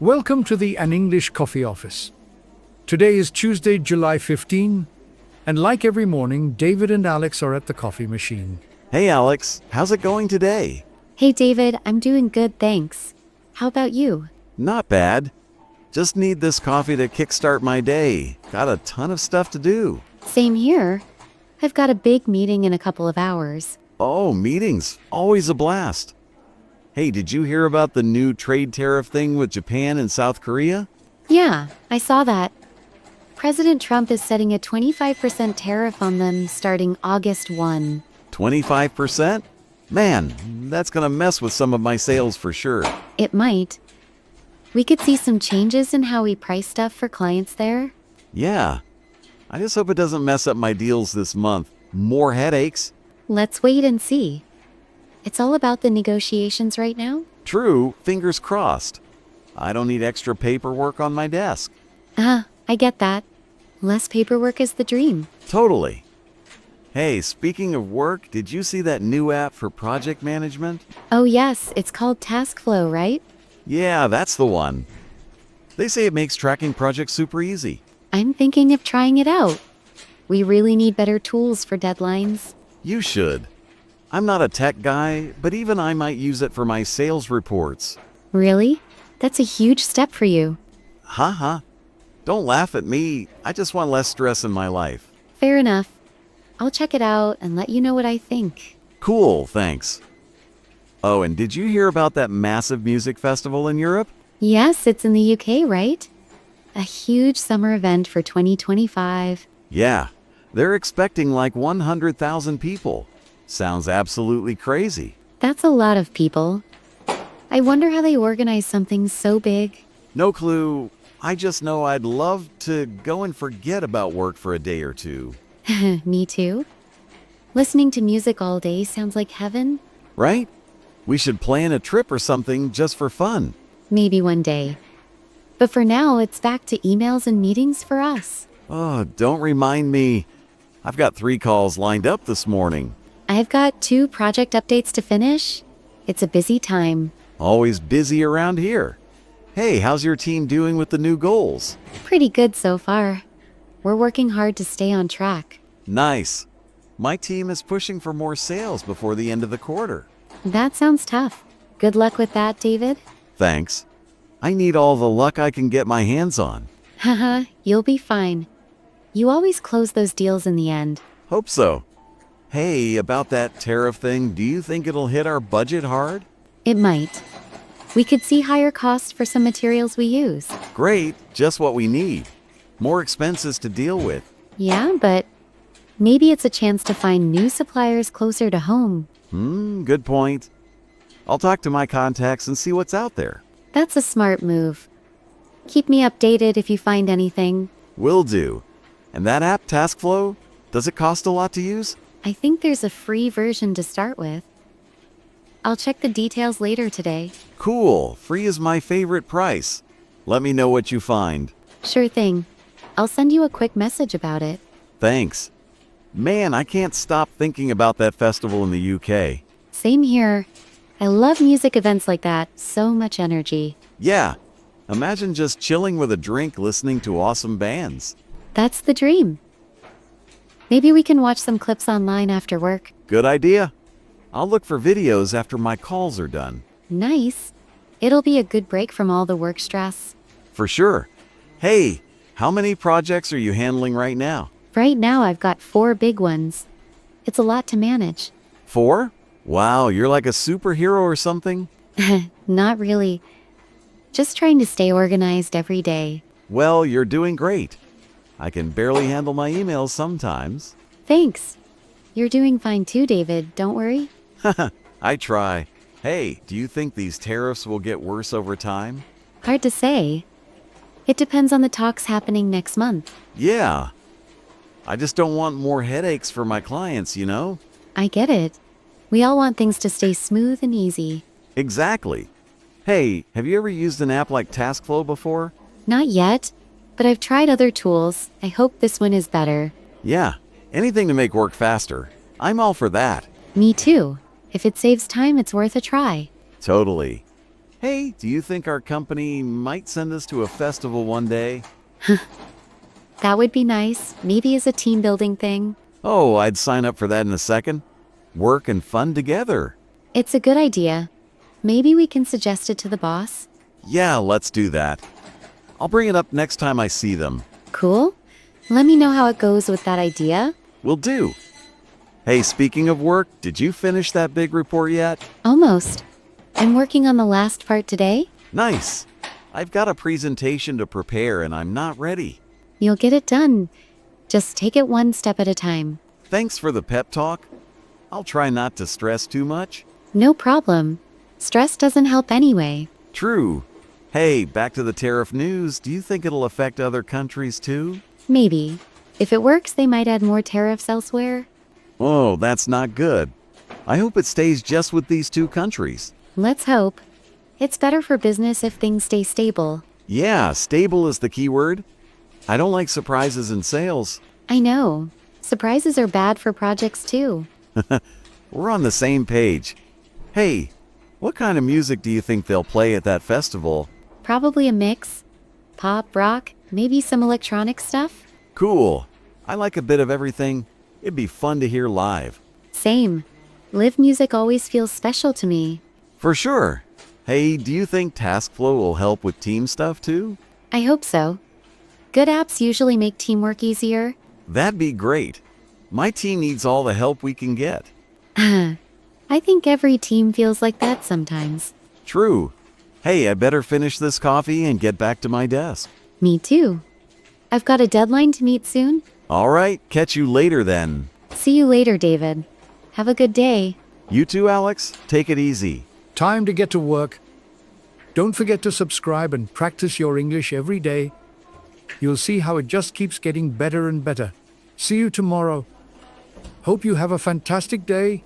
Welcome to the An English Coffee Office. Today is Tuesday, July 15, and like every morning, David and Alex are at the coffee machine. Hey Alex, how's it going today? Hey David, I'm doing good, thanks. How about you? Not bad. Just need this coffee to kickstart my day. Got a ton of stuff to do. Same here. I've got a big meeting in a couple of hours. Oh, meetings. Always a blast. Hey, did you hear about the new trade tariff thing with Japan and South Korea? Yeah, I saw that. President Trump is setting a 25% tariff on them starting August 1. 25%? Man, that's gonna mess with some of my sales for sure. It might. We could see some changes in how we price stuff for clients there. Yeah. I just hope it doesn't mess up my deals this month. More headaches. Let's wait and see. It's all about the negotiations right now. True, fingers crossed. I don't need extra paperwork on my desk. I get that. Less paperwork is the dream. Totally. Hey, speaking of work, did you see that new app for project management? Oh yes, it's called TaskFlow, right? Yeah, that's the one. They say it makes tracking projects super easy. I'm thinking of trying it out. We really need better tools for deadlines. You should. I'm not a tech guy, but even I might use it for my sales reports. Really? That's a huge step for you. Haha. Don't laugh at me. I just want less stress in my life. Fair enough. I'll check it out and let you know what I think. Cool, thanks. Oh, and did you hear about that massive music festival in Europe? Yes, it's in the UK, right? A huge summer event for 2025. Yeah, they're expecting like 100,000 people. Sounds absolutely crazy. That's a lot of people. I wonder how they organize something so big. No clue. I just know I'd love to go and forget about work for a day or two. Me too. Listening to music all day sounds like heaven. Right? We should plan a trip or something just for fun. Maybe one day. But for now, it's back to emails and meetings for us. Oh, don't remind me. I've got 3 calls lined up this morning. I've got 2 project updates to finish. It's a busy time. Always busy around here. Hey, how's your team doing with the new goals? Pretty good so far. We're working hard to stay on track. Nice. My team is pushing for more sales before the end of the quarter. That sounds tough. Good luck with that, David. Thanks. I need all the luck I can get my hands on. Haha, you'll be fine. You always close those deals in the end. Hope so. Hey, about that tariff thing, do you think it'll hit our budget hard? It might. We could see higher costs for some materials we use. Great, just what we need. More expenses to deal with. Yeah, but maybe it's a chance to find new suppliers closer to home. Good point. I'll talk to my contacts and see what's out there. That's a smart move. Keep me updated if you find anything. Will do. And that app, TaskFlow, does it cost a lot to use? I think there's a free version to start with. I'll check the details later today. Cool. Free is my favorite price. Let me know what you find. Sure thing. I'll send you a quick message about it. Thanks. Man, I can't stop thinking about that festival in the UK. Same here. I love music events like that. So much energy. Yeah. Imagine just chilling with a drink listening to awesome bands. That's the dream. Maybe we can watch some clips online after work. Good idea. I'll look for videos after my calls are done. Nice. It'll be a good break from all the work stress. For sure. Hey, how many projects are you handling right now? Right now I've got 4 big ones. It's a lot to manage. 4? Wow, you're like a superhero or something? Not really. Just trying to stay organized every day. Well, you're doing great. I can barely handle my emails sometimes. Thanks. You're doing fine too, David. Don't worry. I try. Hey, do you think these tariffs will get worse over time? Hard to say. It depends on the talks happening next month. Yeah. I just don't want more headaches for my clients, you know? I get it. We all want things to stay smooth and easy. Exactly. Hey, have you ever used an app like TaskFlow before? Not yet, but I've tried other tools. I hope this one is better. Yeah, anything to make work faster. I'm all for that. Me too. If it saves time, it's worth a try. Totally. Hey, do you think our company might send us to a festival one day? That would be nice, maybe as a team building thing. Oh, I'd sign up for that in a second. Work and fun together. It's a good idea. Maybe we can suggest it to the boss. Yeah, let's do that. I'll bring it up next time I see them. Cool. Let me know how it goes with that idea. Will do. Hey, speaking of work, did you finish that big report yet? Almost. I'm working on the last part today. Nice. I've got a presentation to prepare and I'm not ready. You'll get it done. Just take it one step at a time. Thanks for the pep talk. I'll try not to stress too much. No problem. Stress doesn't help anyway. True. Hey, back to the tariff news. Do you think it'll affect other countries too? Maybe. If it works, they might add more tariffs elsewhere. Oh, that's not good. I hope it stays just with these two countries. Let's hope. It's better for business if things stay stable. Yeah, stable is the key word. I don't like surprises in sales. I know. Surprises are bad for projects too. We're on the same page. Hey, what kind of music do you think they'll play at that festival? Probably a mix. Pop, rock, maybe some electronic stuff. Cool. I like a bit of everything. It'd be fun to hear live. Same. Live music always feels special to me. For sure. Hey, do you think TaskFlow will help with team stuff too? I hope so. Good apps usually make teamwork easier. That'd be great. My team needs all the help we can get. I think every team feels like that sometimes. True. Hey, I better finish this coffee and get back to my desk. Me too. I've got a deadline to meet soon. All right, catch you later then. See you later, David. Have a good day. You too, Alex. Take it easy. Time to get to work. Don't forget to subscribe and practice your English every day. You'll see how it just keeps getting better and better. See you tomorrow. Hope you have a fantastic day.